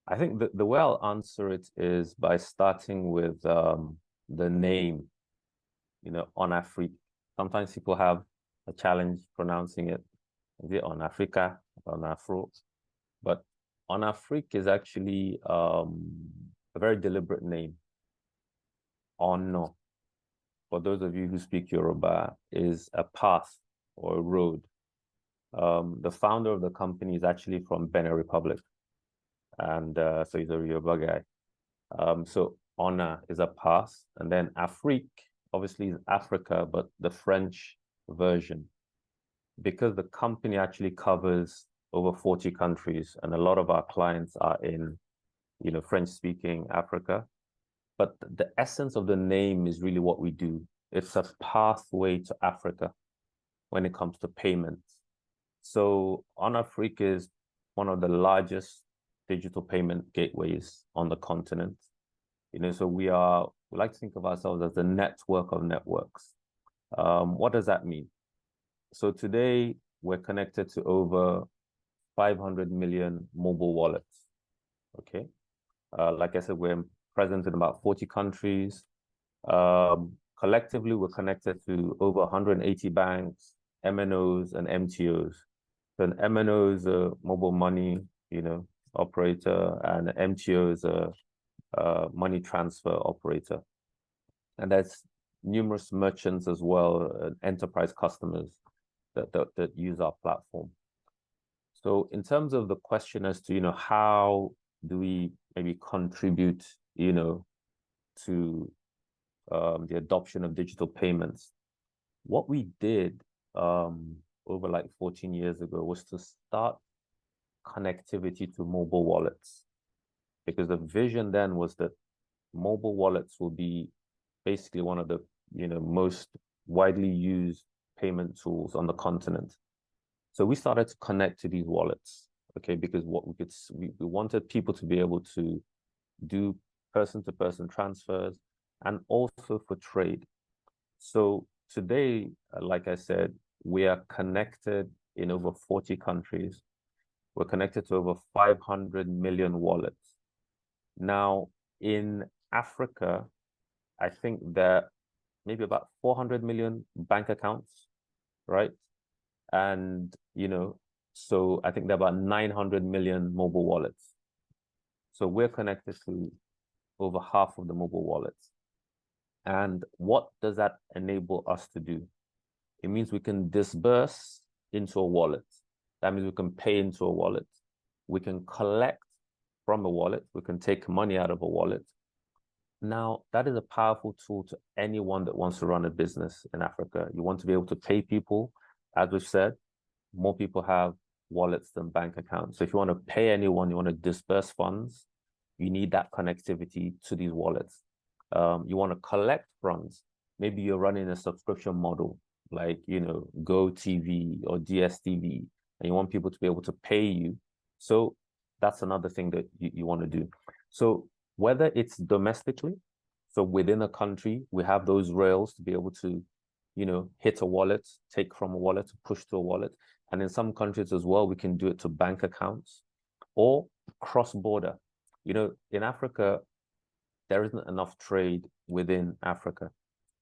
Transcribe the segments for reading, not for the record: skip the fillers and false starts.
I think the way I'll answer it is by starting with the name, on Afrique. Sometimes people have a challenge pronouncing it. Is it on Africa, on Afro? But on Afrique is actually a very deliberate name. Ono, for those of you who speak Yoruba, is a path or a road. The founder of the company is actually from Benin Republic, and so he's a Yoruba guy. So honor is a path, and then Afrique obviously is Africa, but the French version, because the company actually covers over 40 countries, and a lot of our clients are in, French-speaking Africa. But the essence of the name is really what we do. It's a pathway to Africa when it comes to payments. So On Afrique is one of the largest digital payment gateways on the continent. So we like to think of ourselves as the network of networks. What does that mean? So today we're connected to over 500 million mobile wallets. Okay. Like I said, we're present in about 40 countries. Collectively, we're connected to over 180 banks, MNOs, and MTOs. So an MNO is a mobile money, operator, and an MTO is a money transfer operator. And there's numerous merchants as well, enterprise customers that use our platform. So in terms of the question as to, how do we maybe contribute, to the adoption of digital payments, what we did over like 14 years ago was to start connectivity to mobile wallets, because the vision then was that mobile wallets will be basically one of the most widely used payment tools on the continent. So we started to connect to these wallets, okay, because what we wanted people to be able to do person-to-person transfers and also for trade. So today, like I said, we are connected in over 40 countries. We're connected to over 500 million wallets. Now, in Africa, I think there maybe about 400 million bank accounts, right? And, so I think there are about 900 million mobile wallets. So we're connected to over half of the mobile wallets. And what does that enable us to do? It means we can disburse into a wallet. That means we can pay into a wallet. We can collect from a wallet. We can take money out of a wallet. Now, that is a powerful tool to anyone that wants to run a business in Africa. You want to be able to pay people. As we've said, more people have wallets than bank accounts. So if you want to pay anyone, you want to disperse funds, you need that connectivity to these wallets. You want to collect funds. Maybe you're running a subscription model like, Go TV or DSTV, and you want people to be able to pay you. So that's another thing that you want to do. So whether it's domestically, so within a country, we have those rails to be able to, hit a wallet, take from a wallet, push to a wallet. And in some countries as well, we can do it to bank accounts or cross-border. In Africa, there isn't enough trade within Africa.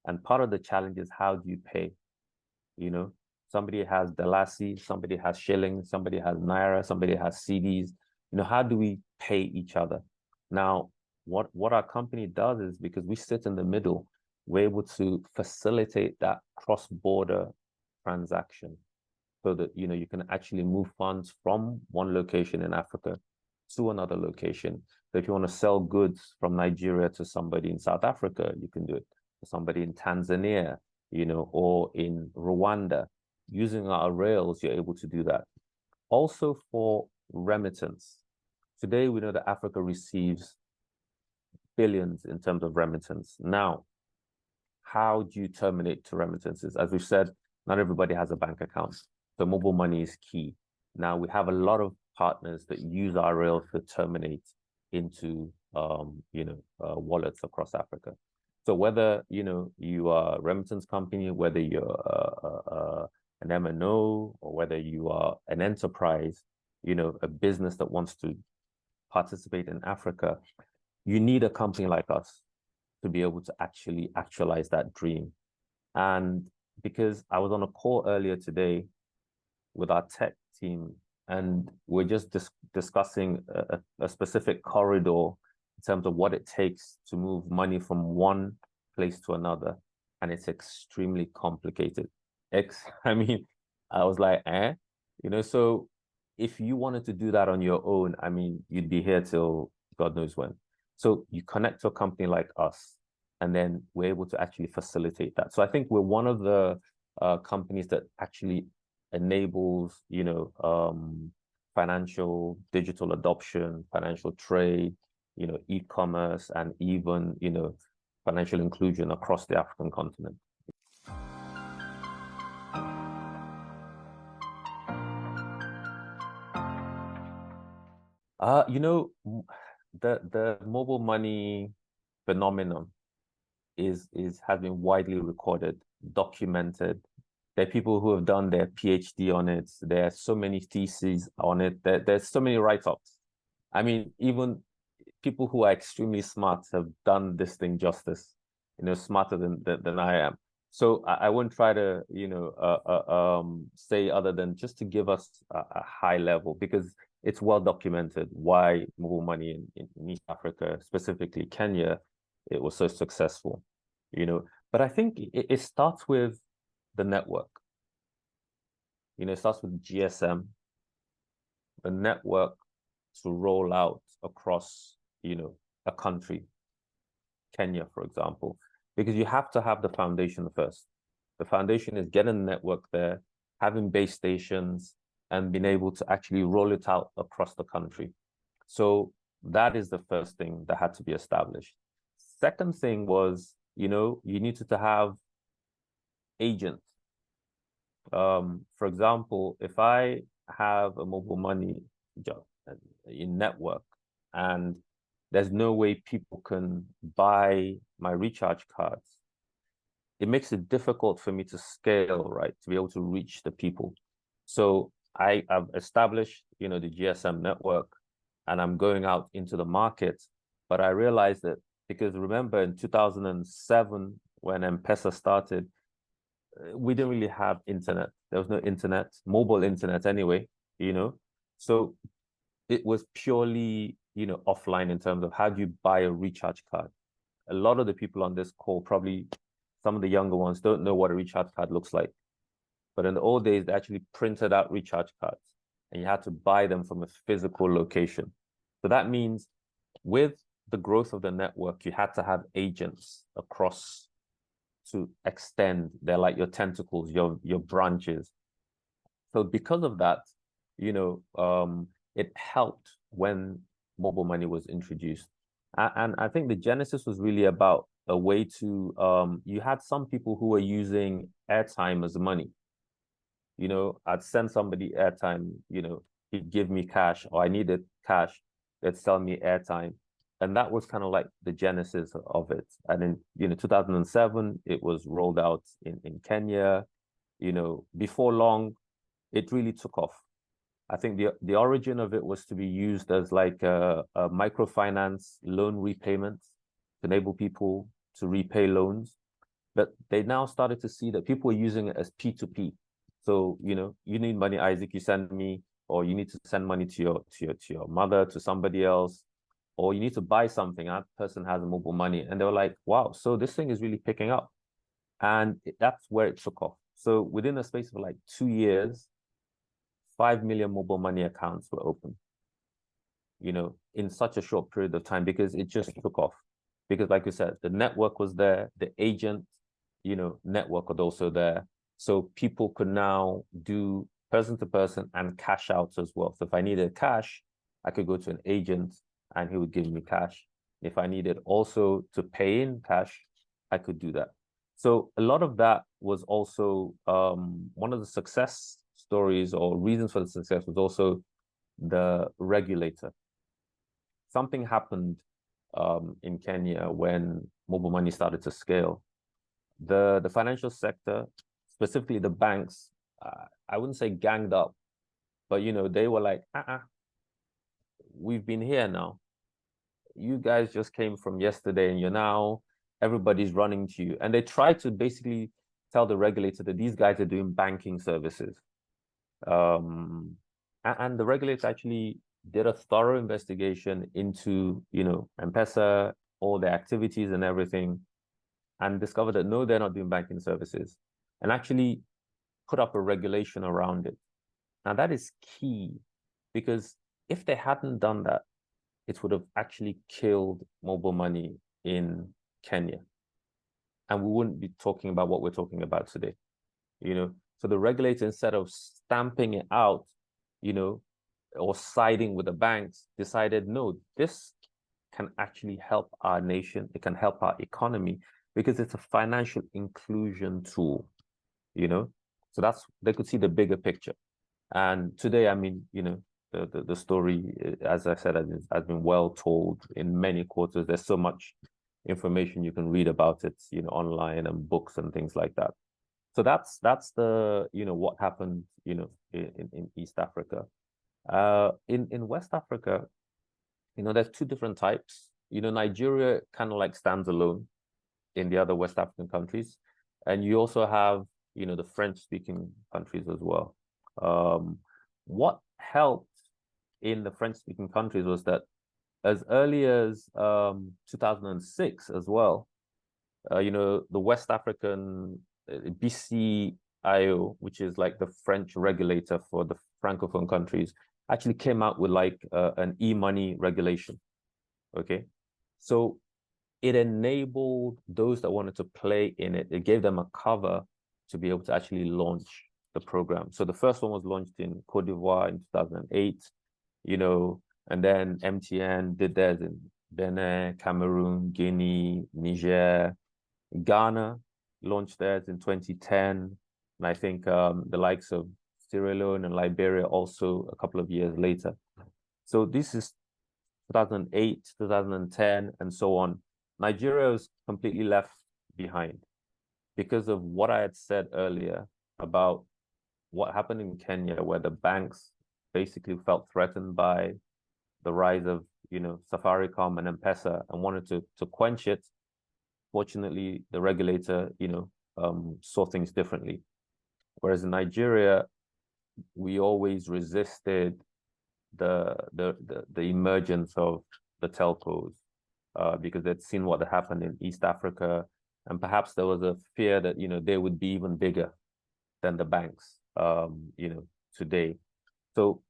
And part of the challenge is, how do you pay? Somebody has Dalasi, somebody has shillings, somebody has Naira, somebody has CDs. How do we pay each other? Now, what our company does is, because we sit in the middle, we're able to facilitate that cross-border transaction so that, you can actually move funds from one location in Africa to another location. So if you want to sell goods from Nigeria to somebody in South Africa, you can do it. For somebody in Tanzania, or in Rwanda, using our rails, you're able to do that. Also for remittance. Today, we know that Africa receives billions in terms of remittance. Now, how do you terminate to remittances? As we've said, not everybody has a bank account. So mobile money is key. Now, we have a lot of partners that use our rails to terminate into, wallets across Africa. So whether, you are a remittance company, whether you're an MNO, or whether you are an enterprise, a business that wants to participate in Africa, you need a company like us to be able to actually actualize that dream. And because I was on a call earlier today with our tech team, and we're just discussing a specific corridor in terms of what it takes to move money from one place to another. And it's extremely complicated. I mean, I was like, so if you wanted to do that on your own, I mean, you'd be here till God knows when. So you connect to a company like us, and then we're able to actually facilitate that. So I think we're one of the companies that actually enables, financial digital adoption, financial trade, e-commerce, and even, financial inclusion across the African continent. The mobile money phenomenon has been widely recorded, documented. There are people who have done their PhD on it. There are so many theses on it. There's so many write-ups. I mean, even people who are extremely smart have done this thing justice, smarter than I am. So I won't try to, say other than just to give us a high level, because it's well documented why mobile money in East Africa, specifically Kenya, it was so successful, But I think it starts with the network. It starts with GSM, the network to roll out across, a country, Kenya, for example, because you have to have the foundation first. The foundation is getting a network there, having base stations, and being able to actually roll it out across the country. So that is the first thing that had to be established. Second thing was, you needed to have agents. For example, if I have a mobile money in network and there's no way people can buy my recharge cards, it makes it difficult for me to scale, right? To be able to reach the people. So I have established, the GSM network, and I'm going out into the market. But I realized that, because remember in 2007, when M-Pesa started, we didn't really have internet. There was no internet, mobile internet anyway, So it was purely, offline in terms of how do you buy a recharge card. A lot of the people on this call, probably some of the younger ones, don't know what a recharge card looks like. But in the old days, they actually printed out recharge cards and you had to buy them from a physical location. So that means with the growth of the network, you had to have agents across to extend. They're like your tentacles, your branches. So because of that, it helped when mobile money was introduced. And I think the genesis was really about a way to, you had some people who were using airtime as money. I'd send somebody airtime, he'd give me cash, or I needed cash, they'd sell me airtime. And that was kind of like the genesis of it. And in 2007, it was rolled out in Kenya. Before long, it really took off. I think the origin of it was to be used as like a microfinance loan repayment to enable people to repay loans. But they now started to see that people were using it as P2P. So, you need money, Isaac, you send me, or you need to send money to your mother, to somebody else, or you need to buy something, that person has a mobile money. And they were like, wow, so this thing is really picking up. And that's where it took off. So within a space of like 2 years, 5 million mobile money accounts were open, in such a short period of time, because it just took off. Because like you said, the network was there, the agent, network was also there. So people could now do person to person and cash out as well. So if I needed cash, I could go to an agent and he would give me cash. If I needed also to pay in cash, I could do that. So a lot of that was also one of the success stories, or reasons for the success, was also the regulator. Something happened in Kenya when mobile money started to scale. The financial sector, specifically the banks, I wouldn't say ganged up, but they were like, we've been here now. You guys just came from yesterday and you're now, everybody's running to you. And they try to basically tell the regulator that these guys are doing banking services. And the regulator actually did a thorough investigation into, M-Pesa, all the activities and everything, and discovered that no, they're not doing banking services, and actually put up a regulation around it. Now that is key, because if they hadn't done that, it would have actually killed mobile money in Kenya. And we wouldn't be talking about what we're talking about today. So the regulator, instead of stamping it out, or siding with the banks, decided, no, this can actually help our nation. It can help our economy because it's a financial inclusion tool, So they could see the bigger picture. And today, I mean, the story, as I said, has been well told in many quarters. There's so much information you can read about it, online and books and things like that. So that's the, what happened, in East Africa. In West Africa, there's two different types. Nigeria kind of like stands alone in the other West African countries. And you also have, the French-speaking countries as well. What helped in the French-speaking countries was that as early as 2006 as well, the West African BCIO, which is like the French regulator for the Francophone countries, actually came out with like an e-money regulation. Okay. So it enabled those that wanted to play in it. It gave them a cover to be able to actually launch the program. So the first one was launched in Cote d'Ivoire in 2008, and then MTN did theirs in Benin, Cameroon, Guinea, Niger. Ghana launched theirs in 2010. And I think the likes of Sierra Leone and Liberia also a couple of years later. So this is 2008, 2010, and so on. Nigeria was completely left behind because of what I had said earlier about what happened in Kenya, where the banks basically felt threatened by the rise of, Safaricom and M-Pesa and wanted to quench it. Fortunately, the regulator, saw things differently. Whereas in Nigeria, we always resisted the emergence of the telcos because they'd seen what had happened in East Africa, and perhaps there was a fear that they would be even bigger than the banks, today. So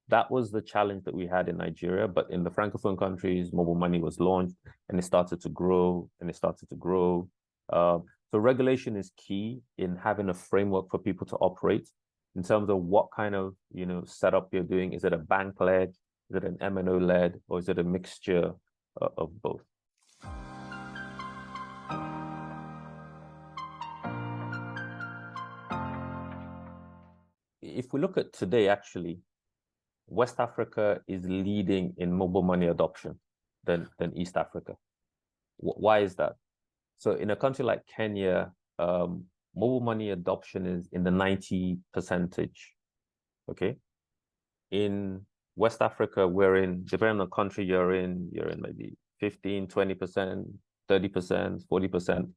that was the challenge that we had in Nigeria. But in the Francophone countries, mobile money was launched and it started to grow and it started to grow. So regulation is key in having a framework for people to operate in terms of what kind of, setup you're doing. Is it a bank-led? Is it an MNO-led? Or is it a mixture of both? If we look at today, actually, West Africa is leading in mobile money adoption than East Africa. Why is that? So in a country like Kenya, mobile money adoption is in the 90%. Okay. In West Africa, depending on the country you're in maybe 15, 20%, 30%, 40%.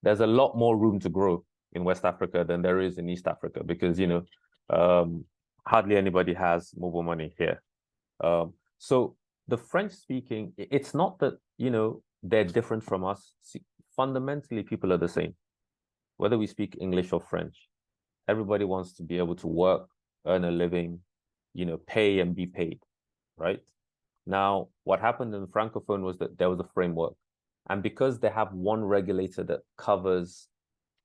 There's a lot more room to grow in West Africa than there is in East Africa because, hardly anybody has mobile money here. So the French speaking, it's not that, they're different from us. Fundamentally, people are the same. Whether we speak English or French, everybody wants to be able to work, earn a living, pay and be paid, right? Now, what happened in Francophone was that there was a framework. And because they have one regulator that covers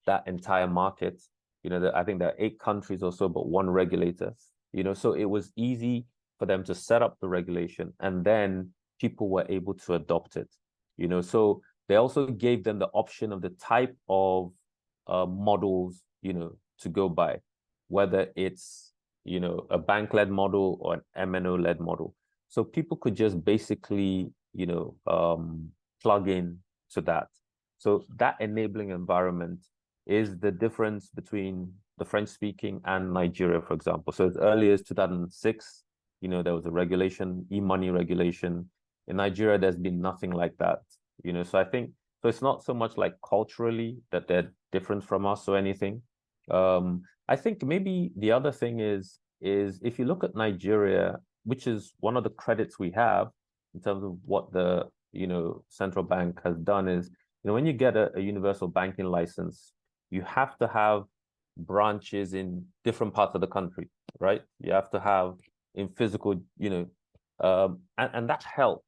that entire market, I think there are 8 countries or so, but one regulator, so it was easy for them to set up the regulation and then people were able to adopt it, so they also gave them the option of the type of models, to go by, whether it's, a bank-led model or an MNO-led model. So people could just basically, plug in to that. So that enabling environment is the difference between the French speaking and Nigeria, for example. So as early as 2006, there was a regulation, e-money regulation. In Nigeria, there's been nothing like that. So I think so. It's not so much like culturally that they're different from us or anything. I think maybe the other thing is if you look at Nigeria, which is one of the credits we have in terms of what the central bank has done is, when you get a universal banking license, you have to have branches in different parts of the country, right? You have to have in physical, and that helps.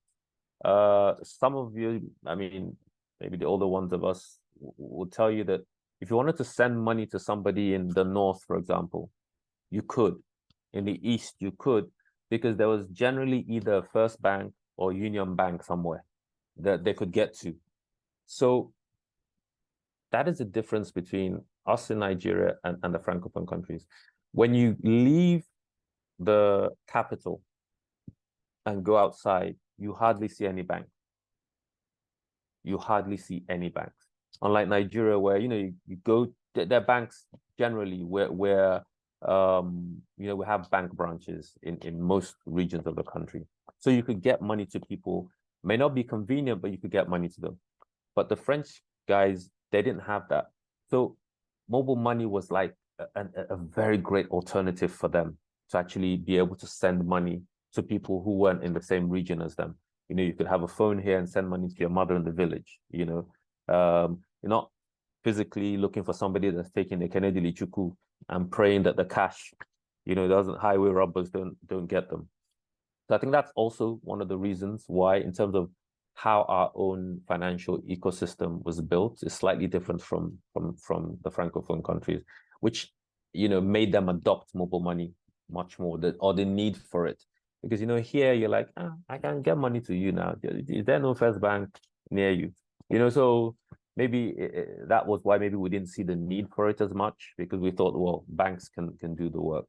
Some of you, I mean, maybe the older ones of us will tell you that if you wanted to send money to somebody in the north, for example, you could. In the east, you could, because there was generally either a First Bank or Union Bank somewhere that they could get to. So that is the difference between us in Nigeria and the Francophone countries. When you leave the capital and go outside, you hardly see any banks. You hardly see any banks. Unlike Nigeria, where you go, there are banks generally where we have bank branches in most regions of the country. So you could get money to people. May not be convenient, but you could get money to them. But the French guys, they didn't have that. So mobile money was like a very great alternative for them to actually be able to send money to people who weren't in the same region as them. You could have a phone here and send money to your mother in the village. You're not physically looking for somebody that's taking the Kennedy Lichuku and praying that the cash, doesn't highway robbers don't get them. So I think that's also one of the reasons why, in terms of how our own financial ecosystem was built, is slightly different from the Francophone countries, which made them adopt mobile money much more, or the need for it. Because here you're like, I can get money to you now. Is there no First Bank near you? So maybe that was why maybe we didn't see the need for it as much, because we thought, well, banks can do the work.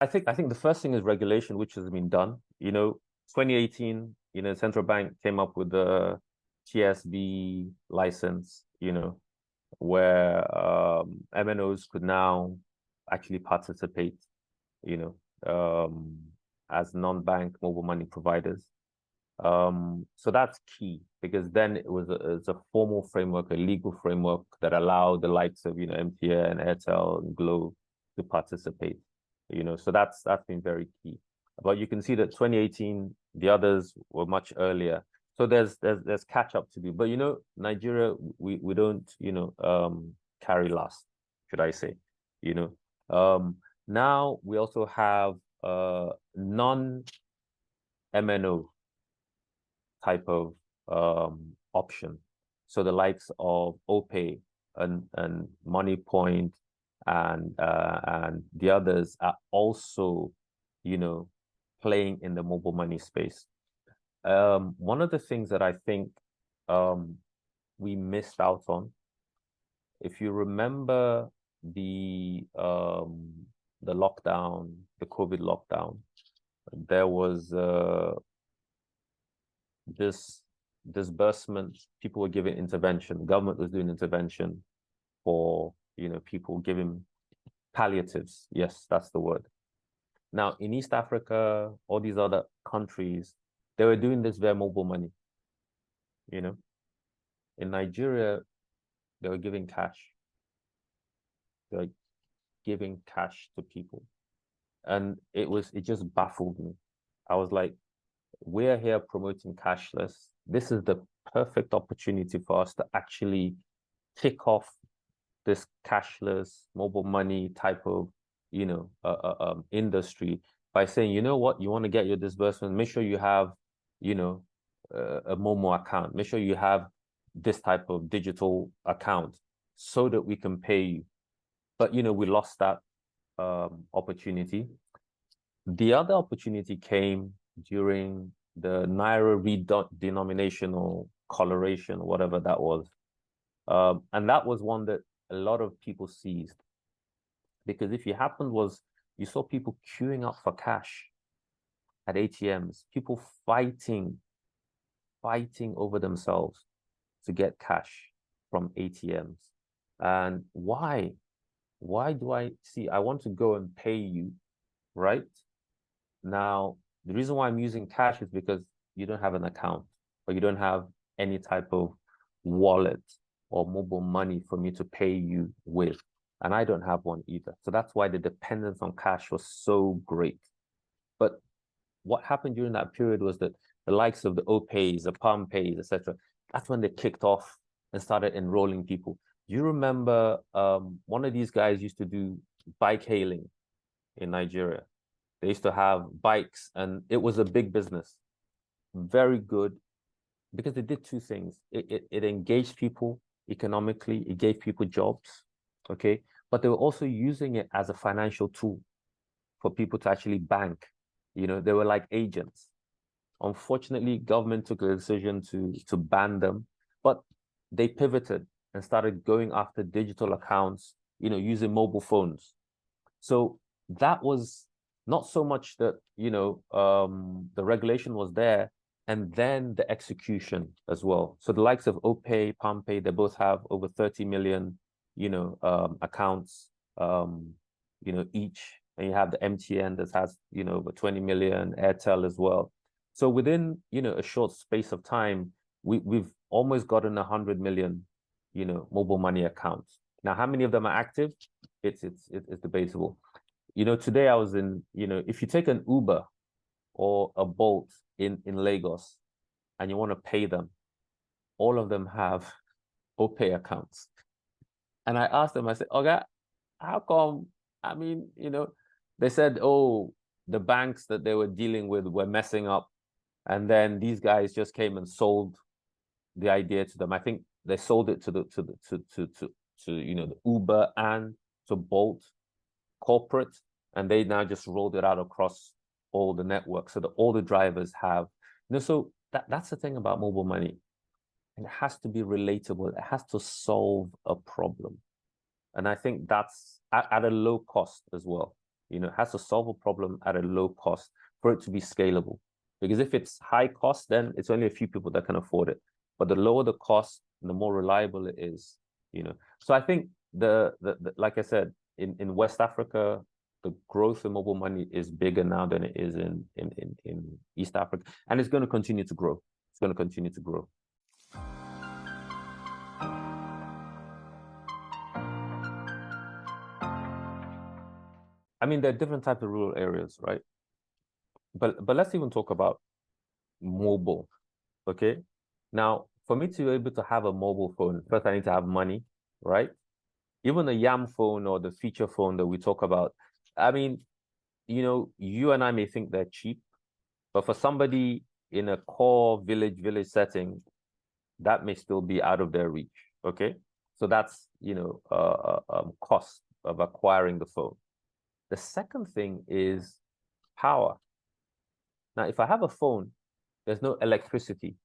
I think the first thing is regulation, which has been done. 2018, central bank came up with the TSB license, where MNOs could now actually participate, as non-bank mobile money providers. So that's key, because then it's a formal framework, a legal framework that allowed the likes of MTN, Airtel, and Glo to participate. So that's been very key. But you can see that 2018, the others were much earlier. So there's catch up to do. But Nigeria, we don't carry last, should I say? Now we also have non-MNO type of option. So the likes of OPay and MoneyPoint and the others are also, playing in the mobile money space. One of the things that I think we missed out on, if you remember the lockdown, the COVID lockdown, there was this disbursement. People were giving intervention. Government was doing intervention for people, giving palliatives. Yes, that's the word. Now in East Africa, all these other countries, they were doing this via mobile money. In Nigeria, they were giving cash. They were giving cash to people, and it just baffled me. I was like, we're here promoting cashless. This is the perfect opportunity for us to actually kick off this cashless mobile money type of industry by saying, you know what, you want to get your disbursement, make sure you have a Momo account, make sure you have this type of digital account so that we can pay you. But we lost that opportunity. The other opportunity came during the Naira redenominational coloration, whatever that was. And that was one that a lot of people seized. Because if it happened was, you saw people queuing up for cash at ATMs, people fighting over themselves to get cash from ATMs. And why? Why do I see? I want to go and pay you, right? Now, the reason why I'm using cash is because you don't have an account or you don't have any type of wallet or mobile money for me to pay you with. And I don't have one either. So that's why the dependence on cash was so great. But what happened during that period was that the likes of the OPays, the Palm Pays, etc., that's when they kicked off and started enrolling people. You remember one of these guys used to do bike hailing in Nigeria. They used to have bikes, and it was a big business. Very good because it did two things. It engaged people economically, it gave people jobs, okay? But they were also using it as a financial tool for people to actually bank. You know, they were like agents. Unfortunately, government took a decision to ban them, but they pivoted and started going after digital accounts, you know, using mobile phones. So that was not so much that, you know, the regulation was there and then the execution as well. So the likes of OPay, PalmPay, they both have over 30 million, you know, accounts, you know, each. And you have the MTN that has, you know, over 20 million, Airtel as well. So within, you know, a short space of time, we've almost gotten 100 million, you know, mobile money accounts. Now, how many of them are active? It's debatable. You know, today I was in, you know, if you take an Uber or a Bolt in Lagos and you want to pay them, all of them have OPay accounts. And I asked them, I said, okay, how come? I mean, you know, they said, oh, the banks that they were dealing with were messing up. And then these guys just came and sold the idea to them. I think they sold it to the to you know, the Uber and to Bolt corporate, and they now just rolled it out across all the networks so that all the drivers have, you know, so that's the thing about mobile money. It has to be relatable. It has to solve a problem. And I think that's at a low cost as well. You know, it has to solve a problem at a low cost for it to be scalable. Because if it's high cost, then it's only a few people that can afford it. But the lower the cost, the more reliable it is, you know. So I think the like I said, in West Africa, the growth in mobile money is bigger now than it is in East Africa. And it's going to continue to grow. It's going to continue to grow. I mean, there are different types of rural areas, right? But let's even talk about mobile. Okay. Now, for me to be able to have a mobile phone, first I need to have money, right? Even the Yam phone or the feature phone that we talk about, I mean, you know, you and I may think they're cheap, but for somebody in a core village setting, that may still be out of their reach. Okay. So that's, you know, cost of acquiring the phone. The second thing is power. Now, if I have a phone, there's no electricity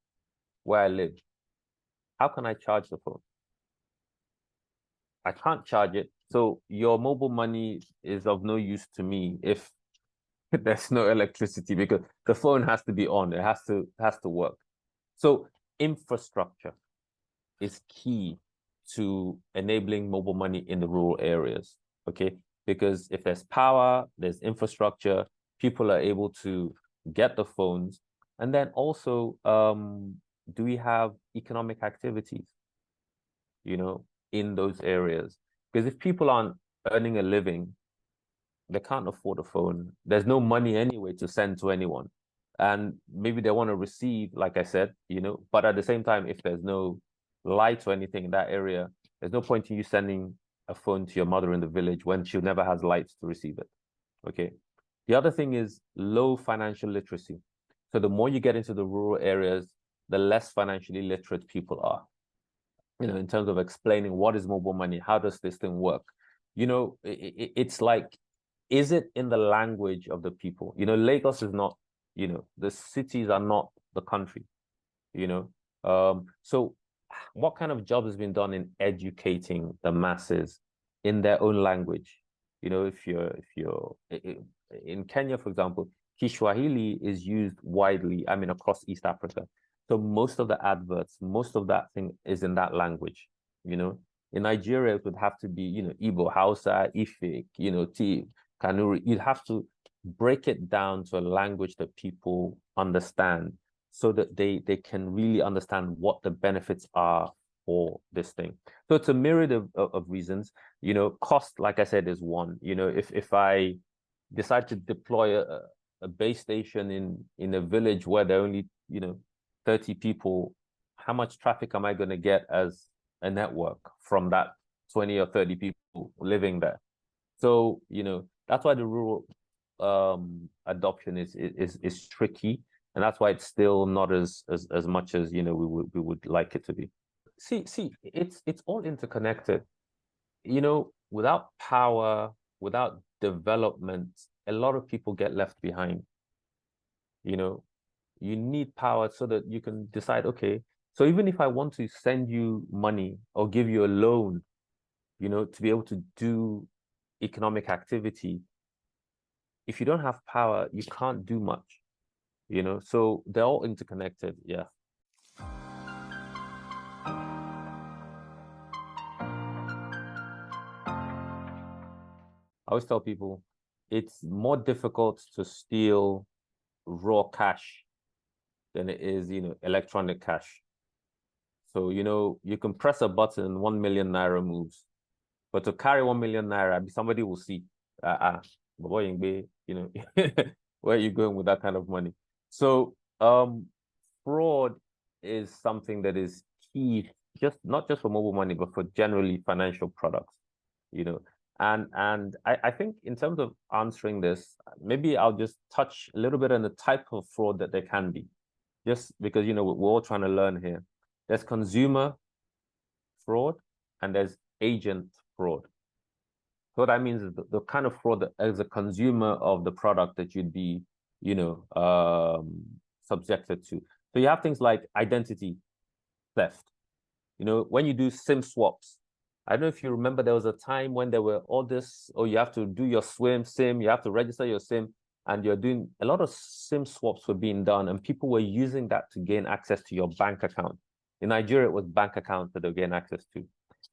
where I live. How can I charge the phone? I can't charge it. So your mobile money is of no use to me if there's no electricity because the phone has to be on. It has to work. So infrastructure is key to enabling mobile money in the rural areas. Okay. Because if there's power, there's infrastructure, people are able to get the phones. And then also, do we have economic activities, you know, in those areas? Because if people aren't earning a living, they can't afford a phone. There's no money anyway to send to anyone. And maybe they want to receive, like I said, you know, but at the same time, if there's no light or anything in that area, there's no point in you sending a phone to your mother in the village when she never has lights to receive it. Okay. The other thing is low financial literacy. So the more you get into the rural areas, the less financially literate people are, you know, in terms of explaining what is mobile money, how does this thing work? You know, it's like, is it in the language of the people? You know, Lagos is not, you know, the cities are not the country, you know. So what kind of job has been done in educating the masses in their own language? You know, if you're in Kenya, for example, Kiswahili is used widely, I mean, across East Africa. So most of the adverts, most of that thing is in that language, you know. In Nigeria, it would have to be, Igbo, Hausa, Ife, Tiv, Kanuri. You'd have to break it down to a language that people understand so that they can really understand what the benefits are for this thing. So it's a myriad of reasons. Cost, like I said, is one. If I decide to deploy a base station in a village where there are only, 30 people, how much traffic am I going to get as a network from that 20 or 30 people living there? So, that's why the rural adoption is tricky, and that's why it's still not as much as we would like it to be. See, it's all interconnected. Without power, without development, a lot of people get left behind. You need power so that you can decide, okay, so even if I want to send you money or give you a loan, to be able to do economic activity, if you don't have power, you can't do much, so they're all interconnected. Yeah. I always tell people it's more difficult to steal raw cash than it is, electronic cash. So, you can press a button, 1 million naira moves. But to carry 1 million naira, somebody will see, boy, where are you going with that kind of money? So, fraud is something that is key, just not just for mobile money, but for generally financial products, And I think in terms of answering this, maybe I'll just touch a little bit on the type of fraud that there can be, just because we're all trying to learn here. There's consumer fraud and there's agent fraud. So what that means is the kind of fraud that as a consumer of the product that you'd be, subjected to. So you have things like identity theft. When you do SIM swaps, I don't know if you remember, there was a time when there were all this, you have to do your SIM, you have to register your SIM, and you're doing a lot of SIM swaps were being done, and people were using that to gain access to your bank account. In Nigeria, it was bank accounts that they gain access to.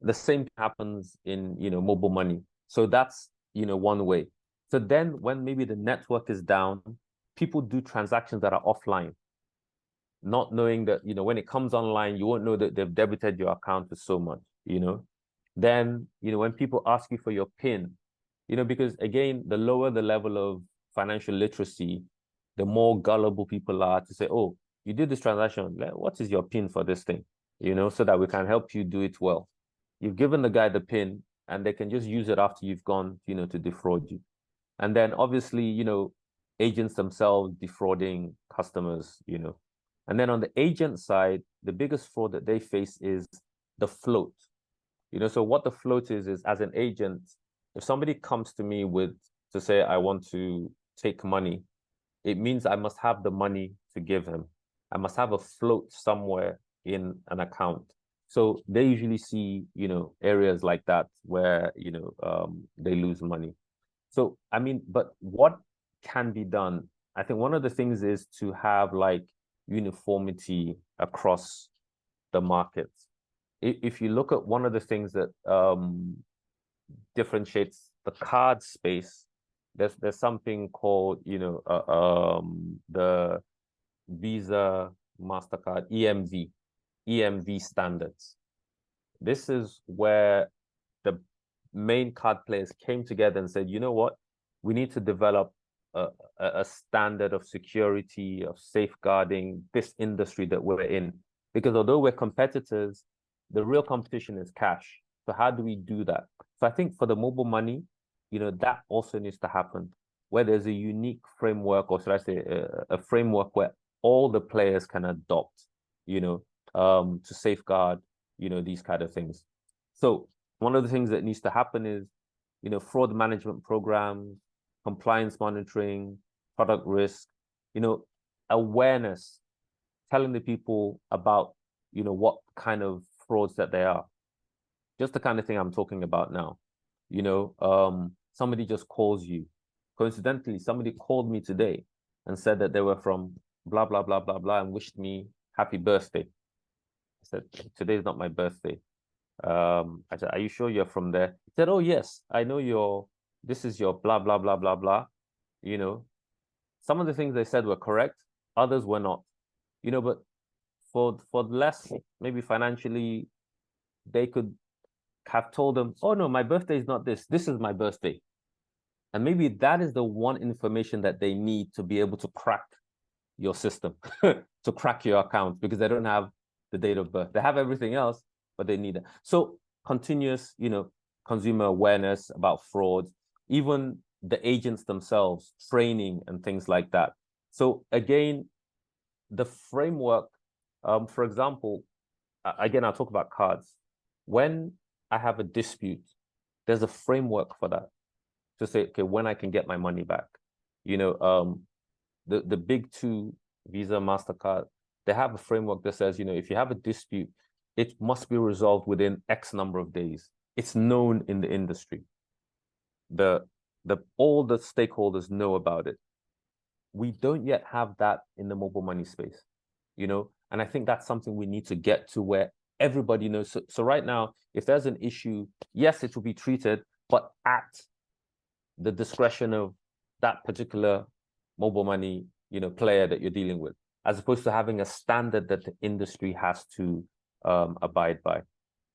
The same happens in, mobile money. So that's, one way. So then when maybe the network is down, people do transactions that are offline, not knowing that, when it comes online, you won't know that they've debited your account for so much, Then, when people ask you for your PIN, because again, the lower the level of financial literacy, the more gullible people are to say, oh, you did this transaction, what is your PIN for this thing? So that we can help you do it well. You've given the guy the PIN and they can just use it after you've gone, to defraud you. And then obviously, agents themselves defrauding customers, And then on the agent side, the biggest fraud that they face is the float. So what the float is as an agent, if somebody comes to me to say, I want to take money, it means I must have the money to give him. I must have a float somewhere in an account. So they usually see, areas like that where, they lose money. So, but what can be done? I think one of the things is to have like uniformity across the markets. If you look at one of the things that differentiates the card space, there's something called, the Visa, MasterCard, EMV standards. This is where the main card players came together and said, you know what, we need to develop a standard of security, of safeguarding this industry that we're in. Because although we're competitors, the real competition is cash. So how do we do that? So I think for the mobile money, that also needs to happen, where there's a unique framework, or should I say a framework where all the players can adopt, to safeguard, these kind of things. So one of the things that needs to happen is, fraud management programs, compliance monitoring, product risk, awareness, telling the people about, what kind of frauds that they are. Just the kind of thing I'm talking about now. Somebody just calls you. Coincidentally, somebody called me today and said that they were from blah, blah, blah, blah, blah, and wished me happy birthday. I said, today's not my birthday. I said, are you sure you're from there? He said, oh, yes, I know this is your blah, blah, blah, blah, blah. You know, some of the things they said were correct, others were not. But for less, maybe financially, they could have told them, oh, no, my birthday is not this. This is my birthday. And maybe that is the one information that they need to be able to crack your system, to crack your account, because they don't have the date of birth. They have everything else, but they need it. So continuous, consumer awareness about fraud, even the agents themselves, training and things like that. So again, the framework, for example, again, I'll talk about cards. When I have a dispute, there's a framework for that to say, okay, when I can get my money back. The big two, Visa, MasterCard, they have a framework that says, if you have a dispute, it must be resolved within X number of days. It's known in the industry. All the stakeholders know about it. We don't yet have that in the mobile money space, and I think that's something we need to get to where everybody knows. So right now, if there's an issue, yes, it will be treated, but at the discretion of that particular mobile money, player that you're dealing with, as opposed to having a standard that the industry has to abide by.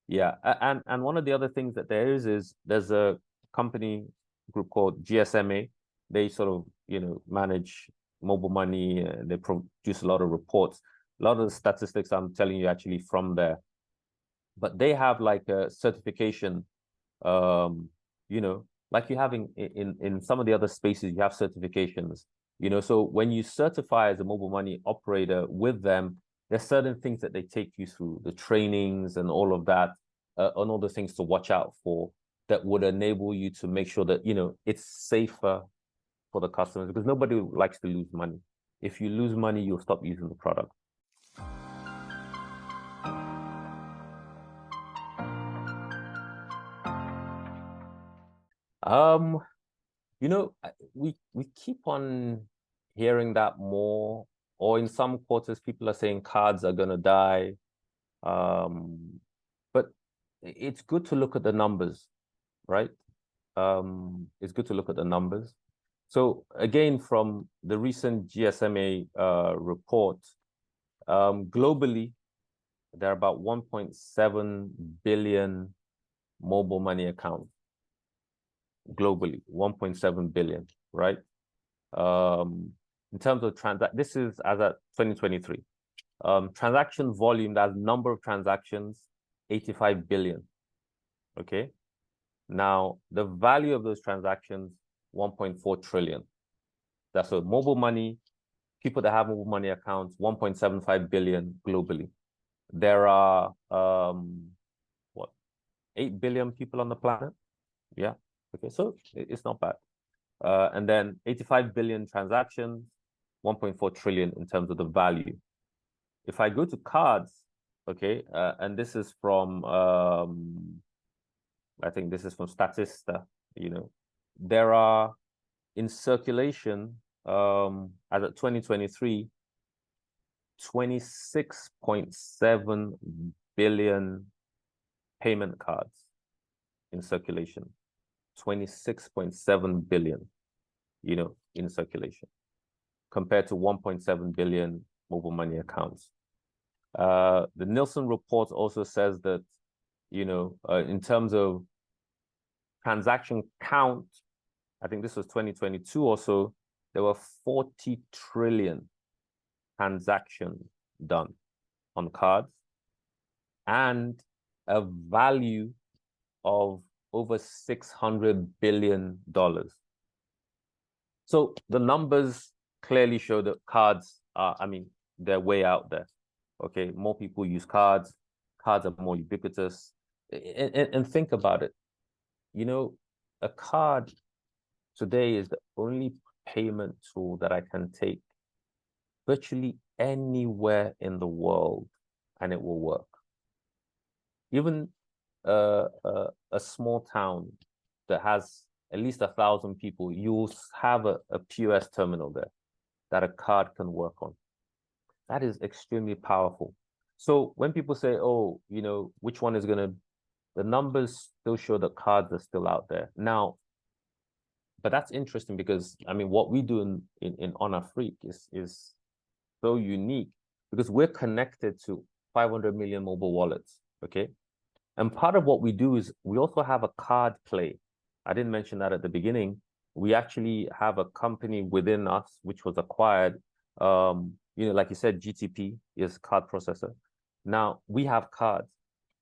Yeah, and one of the other things that there is there's a company group called GSMA. They sort of manage mobile money. They produce a lot of reports. A lot of the statistics I'm telling you actually from there, but they have like a certification. Like you have in some of the other spaces, you have certifications. So when you certify as a mobile money operator with them, there's certain things that they take you through, the trainings and all of that, and all the things to watch out for that would enable you to make sure that it's safer for the customers, because nobody likes to lose money. If you lose money, you'll stop using the product. Um, we keep on hearing that more, or in some quarters, people are saying cards are gonna die. But it's good to look at the numbers, right? It's good to look at the numbers. So again, from the recent GSMA report, globally, there are about 1.7 billion mobile money accounts globally, 1.7 billion, right? In terms of this is as at 2023. Transaction volume, that's number of transactions, 85 billion. Okay. Now, the value of those transactions, 1.4 trillion. That's a mobile money, people that have mobile money accounts, 1.75 billion globally. There are, 8 billion people on the planet? Yeah. Okay, so it's not bad. And then 85 billion transactions, 1.4 trillion in terms of the value. If I go to cards, okay, and this is from, I think this is from Statista, there are in circulation, as of 2023, 26.7 billion payment cards in circulation. 26.7 billion, in circulation, compared to 1.7 billion mobile money accounts. The Nielsen report also says that, in terms of transaction count, I think this was 2022 also, there were 40 trillion transactions done on cards and a value of over $600 billion. So the numbers clearly show that cards are, they're way out there. Okay, more people use cards. Cards are more ubiquitous. And think about it. A card today is the only payment tool that I can take virtually anywhere in the world and it will work. Even a small town that has at least 1,000 people, you'll have a POS terminal there that a card can work on. That is extremely powerful. So when people say, oh, which one is going to the numbers still show that cards are still out there. Now, but that's interesting because I mean, what we do in On Afrique is so unique because we're connected to 500 million mobile wallets. Okay. And part of what we do is we also have a card play. I didn't mention that at the beginning. We actually have a company within us which was acquired. Like you said, GTP is card processor. Now we have cards.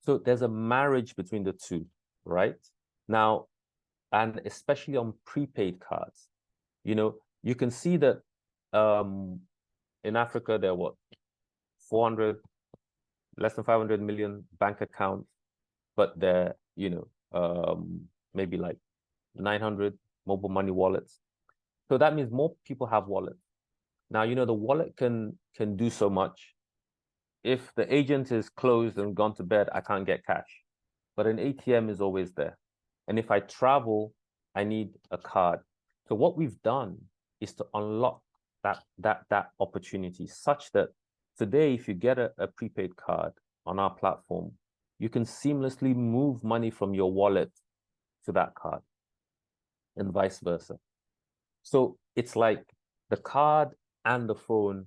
So there's a marriage between the two, right? Now, and especially on prepaid cards, you can see that in Africa, there are what, 400, less than 500 million bank accounts, but they're, maybe like 900 mobile money wallets. So that means more people have wallets. Now, the wallet can do so much. If the agent is closed and gone to bed, I can't get cash. But an ATM is always there. And if I travel, I need a card. So what we've done is to unlock that opportunity such that today, if you get a prepaid card on our platform, you can seamlessly move money from your wallet to that card and vice versa. So it's like the card and the phone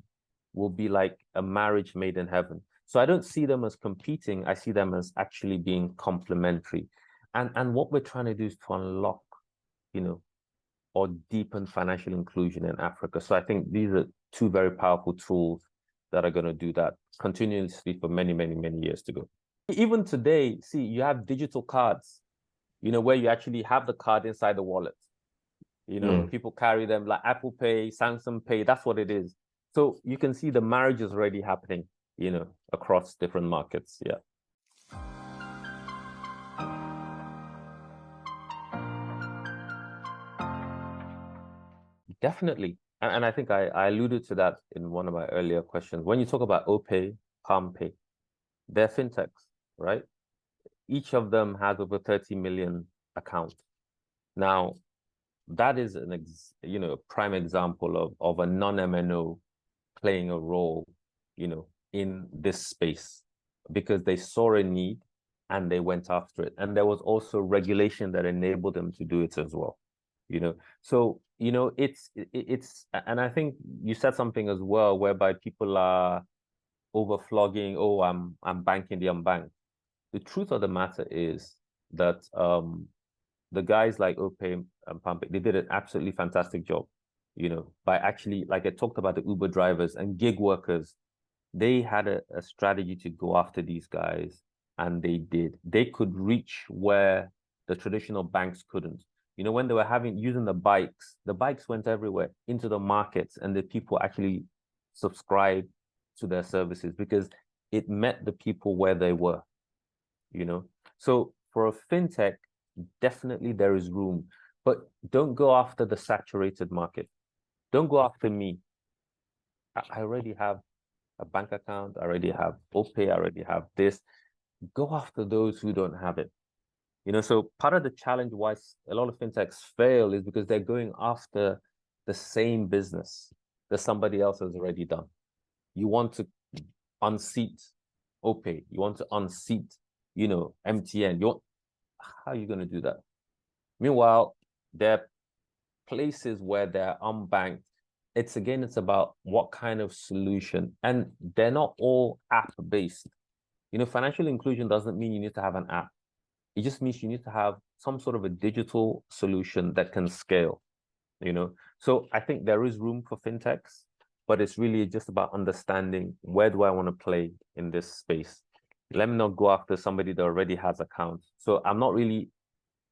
will be like a marriage made in heaven. So I don't see them as competing. I see them as actually being complementary. And what we're trying to do is to unlock, or deepen financial inclusion in Africa. So I think these are two very powerful tools that are going to do that continuously for many, many, many years to go. Even today, see, you have digital cards, where you actually have the card inside the wallet. People carry them like Apple Pay, Samsung Pay, that's what it is. So you can see the marriage is already happening, across different markets. Yeah. Definitely. And I think I alluded to that in one of my earlier questions. When you talk about OPay, PalmPay, they're fintechs, right? Each of them has over 30 million accounts. Now, that is a prime example of a non-MNO playing a role, in this space because they saw a need and they went after it. And there was also regulation that enabled them to do it as well. So it's and I think you said something as well whereby people are overflogging, oh, I'm banking the unbanked. The truth of the matter is that the guys like OPay and PalmPay, they did an absolutely fantastic job, by actually, like I talked about the Uber drivers and gig workers, they had a strategy to go after these guys, and they did. They could reach where the traditional banks couldn't. When they were using the bikes went everywhere into the markets, and the people actually subscribed to their services because it met the people where they were, So for a fintech, definitely there is room, but don't go after the saturated market. Don't go after me. I already have a bank account. I already have OPay. I already have this. Go after those who don't have it. So part of the challenge why a lot of fintechs fail is because they're going after the same business that somebody else has already done. You want to unseat OPay. You want to unseat, MTN. How are you going to do that? Meanwhile, there are places where they're unbanked. It's about what kind of solution, and they're not all app-based. Financial inclusion doesn't mean you need to have an app. It just means you need to have some sort of a digital solution that can scale, So I think there is room for fintechs, but it's really just about understanding where do I want to play in this space. Let me not go after somebody that already has accounts. So I'm not really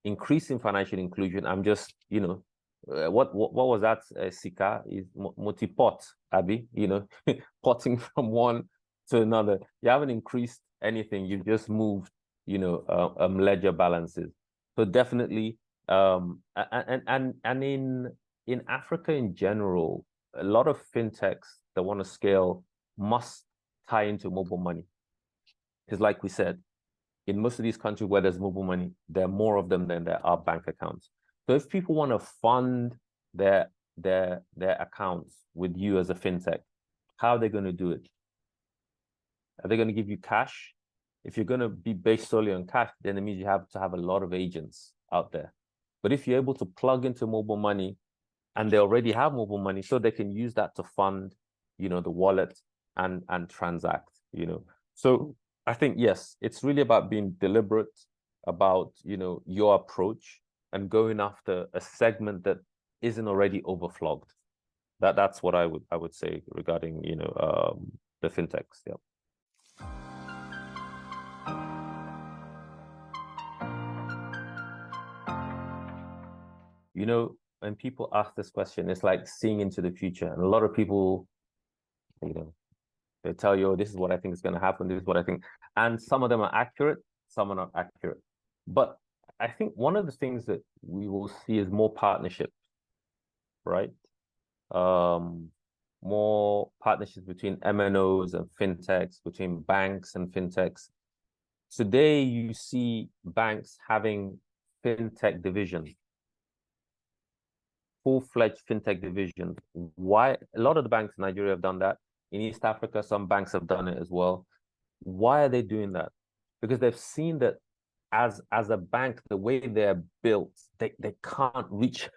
increasing financial inclusion. I'm just, what was that? Sika is multi-pot, Abby, potting from one to another. You haven't increased anything. You've just moved, ledger balances. So definitely, and in Africa in general, a lot of fintechs that want to scale must tie into mobile money. Because like we said, in most of these countries where there's mobile money, there are more of them than there are bank accounts. So if people want to fund their accounts with you as a fintech, how are they going to do it? Are they going to give you cash? if you're going to be based solely on cash, then it means you have to have a lot of agents out there. But if you're able to plug into mobile money and they already have mobile money, so they can use that to fund, the wallet and transact, So I think, yes, it's really about being deliberate about, your approach and going after a segment that isn't already overflogged. That's what I would say regarding, the fintechs. Yeah. When people ask this question, it's like seeing into the future. And a lot of people, they tell you, oh, this is what I think is going to happen. This is what I think. And some of them are accurate, some are not accurate. But I think one of the things that we will see is more partnerships, right? More partnerships between MNOs and fintechs, between banks and fintechs. Today, you see banks having fintech divisions, full-fledged fintech division. Why? A lot of the banks in Nigeria have done that. In East Africa, some banks have done it as well. Why are they doing that? Because they've seen that as a bank, the way they're built, they can't reach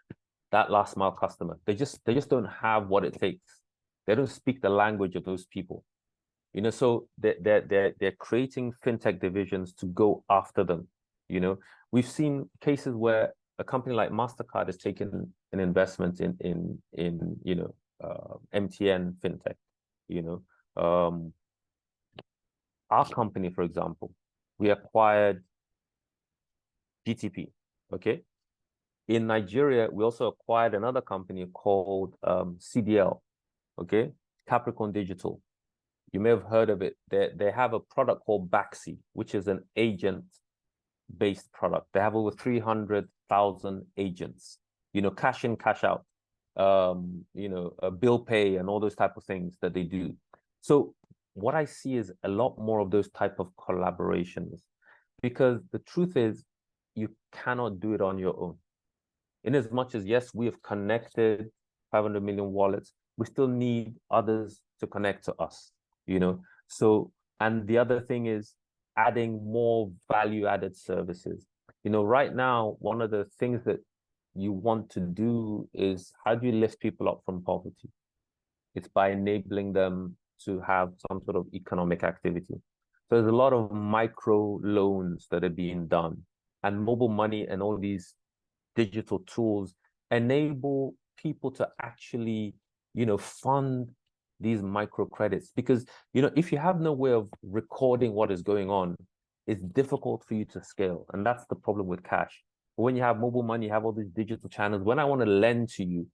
that last mile customer. They just don't have what it takes. They don't speak the language of those people. So they're creating fintech divisions to go after them. We've seen cases where a company like MasterCard has taken an investment in MTN fintech. Our company, for example, we acquired GTP. Okay. In Nigeria, we also acquired another company called CDL. Okay, Capricorn Digital. You may have heard of it. They have a product called Baxi, which is an agent-based product. They have over 300,000 agents. Cash in, cash out. Bill pay and all those type of things that they do. So what I see is a lot more of those type of collaborations, because the truth is you cannot do it on your own. In as much as, yes, we have connected 500 million wallets, we still need others to connect to us, So, and the other thing is adding more value-added services. Right now, one of the things that you want to do is, how do you lift people up from poverty? It's by enabling them to have some sort of economic activity. So there's a lot of micro loans that are being done, and mobile money and all these digital tools enable people to actually, fund these micro credits. Because, if you have no way of recording what is going on, it's difficult for you to scale. And that's the problem with cash. But when you have mobile money, you have all these digital channels. When I want to lend to you,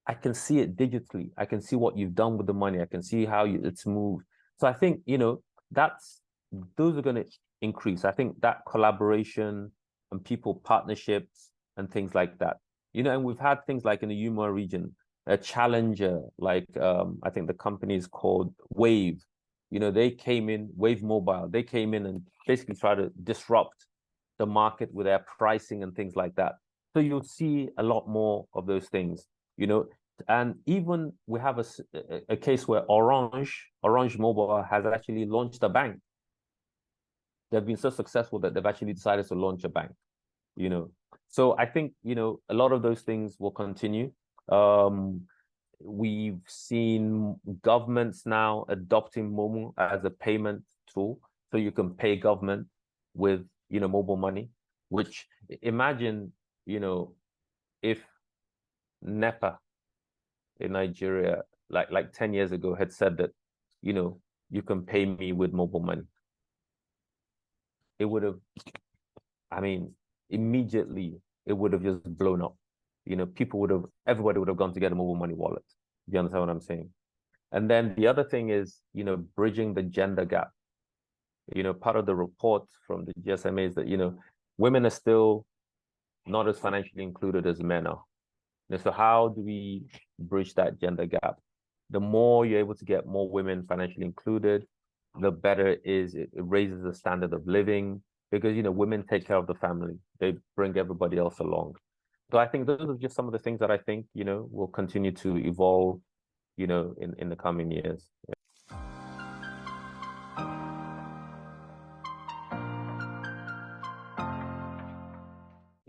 I can see it digitally. I can see what you've done with the money. I can see how it's moved. So I think, those are going to increase. I think that collaboration and people partnerships and things like that. And we've had things like in the Yuma region, a challenger, like I think the company is called Wave. They came in, Wave Mobile, they came in and basically tried to disrupt the market with their pricing and things like that. So you'll see a lot more of those things, and even we have a case where Orange Mobile has actually launched a bank. They've been so successful that they've actually decided to launch a bank, So I think, a lot of those things will continue. We've seen governments now adopting Momo as a payment tool. So you can pay government with, mobile money, which, imagine, if NEPA in Nigeria, like 10 years ago, had said that, you can pay me with mobile money. It would have, immediately it would have just blown up. Everybody would have gone to get a mobile money wallet. Do you understand what I'm saying? And then the other thing is, bridging the gender gap. Part of the report from the GSMA is that, women are still not as financially included as men are. And so how do we bridge that gender gap? The more you're able to get more women financially included, the better it is. It raises the standard of living, because, women take care of the family. They bring everybody else along. So I think those are just some of the things that I think, will continue to evolve, in the coming years.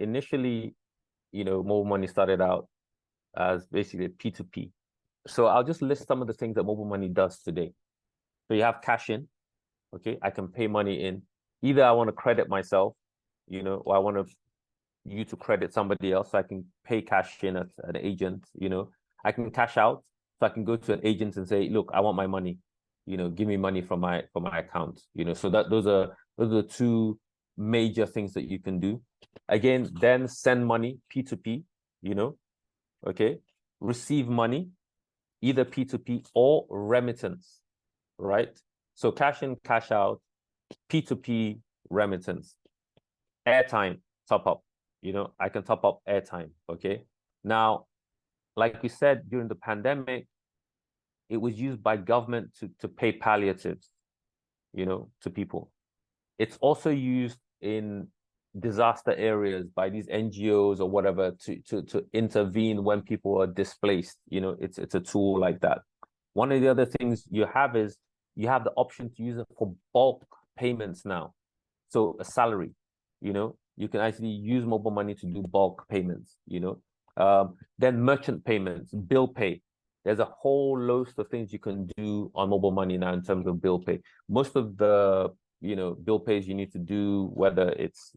initially, mobile money started out as basically P2P. So I'll just list some of the things that mobile money does today. So you have cash in, okay? I can pay money in. Either I want to credit myself, or I want you to credit somebody else, so I can pay cash in as an agent, I can cash out, so I can go to an agent and say, look, I want my money, give me money from my account, so that those are the two major things that you can do. Again, then send money, P2P, okay, receive money, either P2P or remittance, right? So cash in, cash out, P2P, remittance, airtime, top up. I can top up airtime, okay? Now, like we said, during the pandemic, it was used by government to pay palliatives, to people. It's also used in disaster areas by these NGOs or whatever to intervene when people are displaced. It's a tool like that. One of the other things you have is you have the option to use it for bulk payments now. So a salary, you can actually use mobile money to do bulk payments, then merchant payments, bill pay. There's a whole host of things you can do on mobile money now in terms of bill pay. Most of the bill pays you need to do, whether it's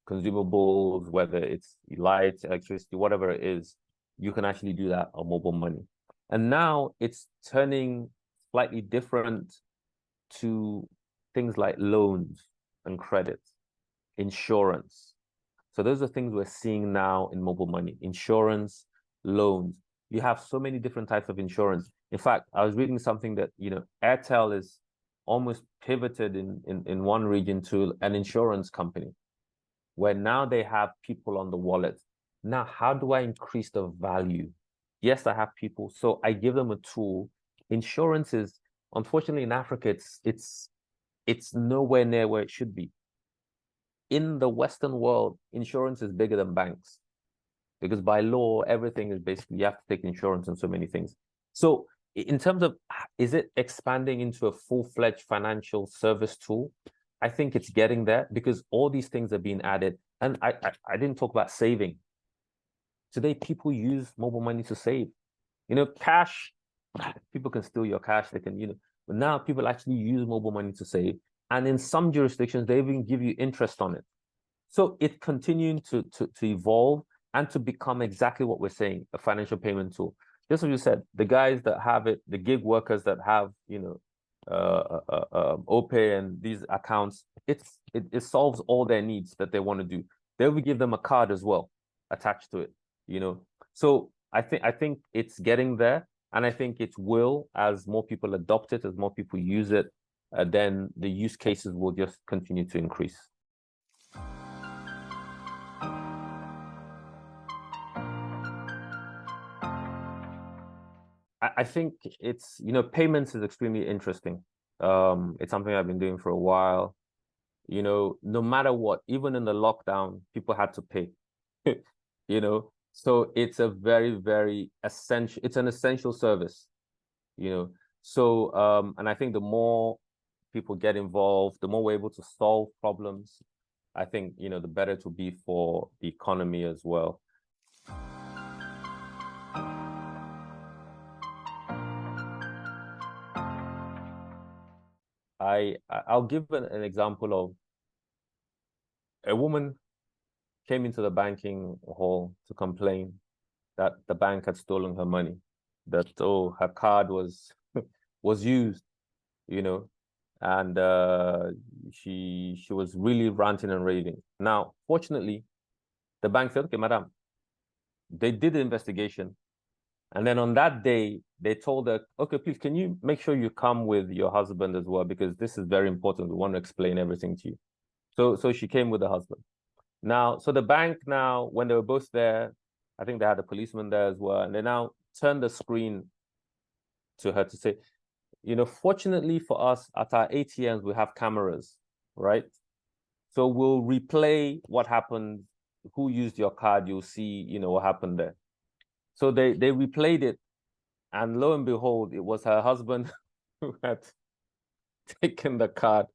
consumables, whether it's light, electricity, whatever it is, you can actually do that on mobile money. And now it's turning slightly different to things like loans and credit, insurance. So those are things we're seeing now in mobile money: insurance, loans. You have so many different types of insurance. In fact, I was reading something that Airtel is almost pivoted in one region to an insurance company, where now they have people on the wallet. Now, how do I increase the value? Yes, I have people, so I give them a tool. Insurance is, unfortunately, in Africa, it's nowhere near where it should be. In the Western world, insurance is bigger than banks, because by law, everything is basically, you have to take insurance on so many things. So in terms of, is it expanding into a full-fledged financial service tool? I think it's getting there, because all these things are being added. And I didn't talk about saving. Today, people use mobile money to save. Cash, people can steal your cash. They can, but now people actually use mobile money to save. And in some jurisdictions, they even give you interest on it. So it's continuing to evolve and to become exactly what we're saying, a financial payment tool. Just as you said, the guys that have it, the gig workers that have, OPay and these accounts, it solves all their needs that they want to do. Then we give them a card as well attached to it, So I think it's getting there, and I think it will, as more people adopt it, as more people use it, then the use cases will just continue to increase. I think it's, payments is extremely interesting. It's something I've been doing for a while. No matter what, even in the lockdown, people had to pay, so it's a very, very essential, it's an essential service, So, and I think the more people get involved, the more we're able to solve problems. I think, the better it will be for the economy as well. I'll give an example of a woman came into the banking hall to complain that the bank had stolen her money, that her card was was used, and she was really ranting and raving. Now, fortunately, the bank said, okay, madam, they did the investigation. And then on that day, they told her, okay, please, can you make sure you come with your husband as well? Because this is very important. We want to explain everything to you. So she came with the husband. Now, so the bank now, when they were both there, I think they had a policeman there as well. And they now turned the screen to her to say, fortunately for us at our ATMs, we have cameras, right? So we'll replay what happened, who used your card, you'll see, what happened there. So they replayed it, and lo and behold, it was her husband who had taken the card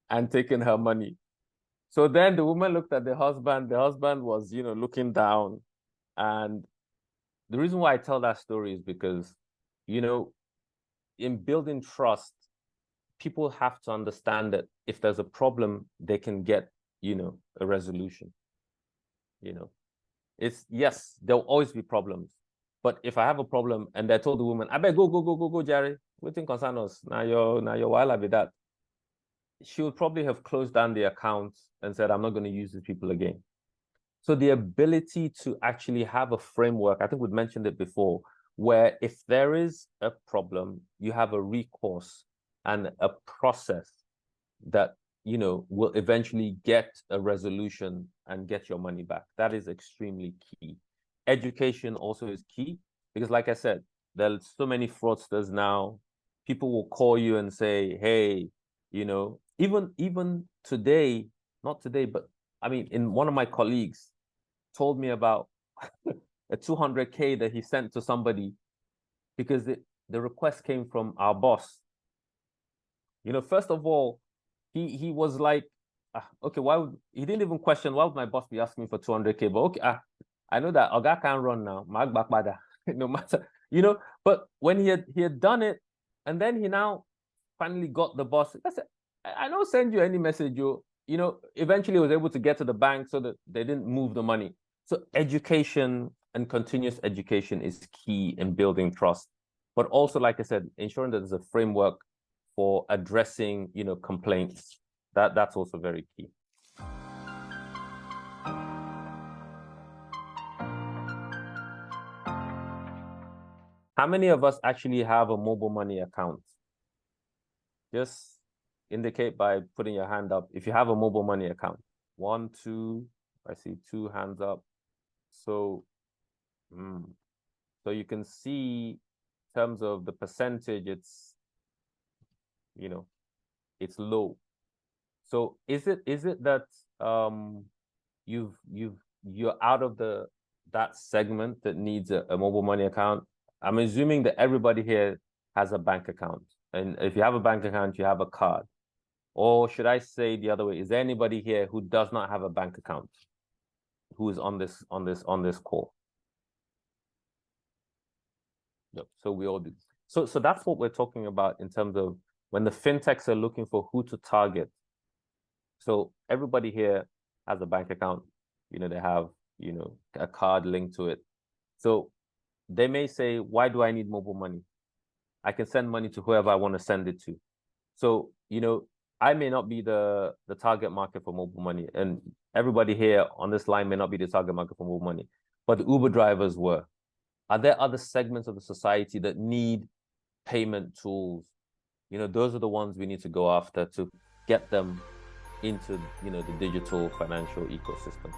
and taken her money. So then the woman looked at the husband. The husband was, looking down. And the reason why I tell that story is because, in building trust, people have to understand that if there's a problem, they can get, a resolution. It's yes, there'll always be problems. But if I have a problem and they told the woman, I bet go, Jerry. We think concern us. Now you're while I be that. She would probably have closed down the account and said, I'm not going to use these people again. So the ability to actually have a framework, I think we've mentioned it before, where if there is a problem, you have a recourse and a process that, will eventually get a resolution and get your money back. That is extremely key. Education also is key because, like I said, there's so many fraudsters now. People will call you and say, hey, even today, not today, but I mean, in one of my colleagues told me about a 200K that he sent to somebody because the request came from our boss. First of all, he was like, okay, why would he didn't even question why would my boss be asking me for 200K? But okay, I know that Oga can't run now. No matter, but when he had done it, and then he now finally got the boss. I said, I don't send you any message, eventually was able to get to the bank so that they didn't move the money. So education and continuous education is key in building trust. But also, like I said, ensuring that there's a framework for addressing, complaints. That's also very key. How many of us actually have a mobile money account? Just indicate by putting your hand up if you have a mobile money account. 1, 2, I see 2 hands up. So, so you can see in terms of the percentage, it's, it's low. So is it that you're out of that segment that needs a mobile money account? I'm assuming that everybody here has a bank account. And if you have a bank account, you have a card. Or should I say the other way? Is there anybody here who does not have a bank account? Who is on this call? Yep. So we all do. So that's what we're talking about in terms of when the fintechs are looking for who to target. So everybody here has a bank account. They have, a card linked to it. So they may say, why do I need mobile money? I can send money to whoever I want to send it to. So, I may not be the target market for mobile money, and everybody here on this line may not be the target market for mobile money, but the Uber drivers were. Are there other segments of the society that need payment tools? Those are the ones we need to go after to get them into, the digital financial ecosystem.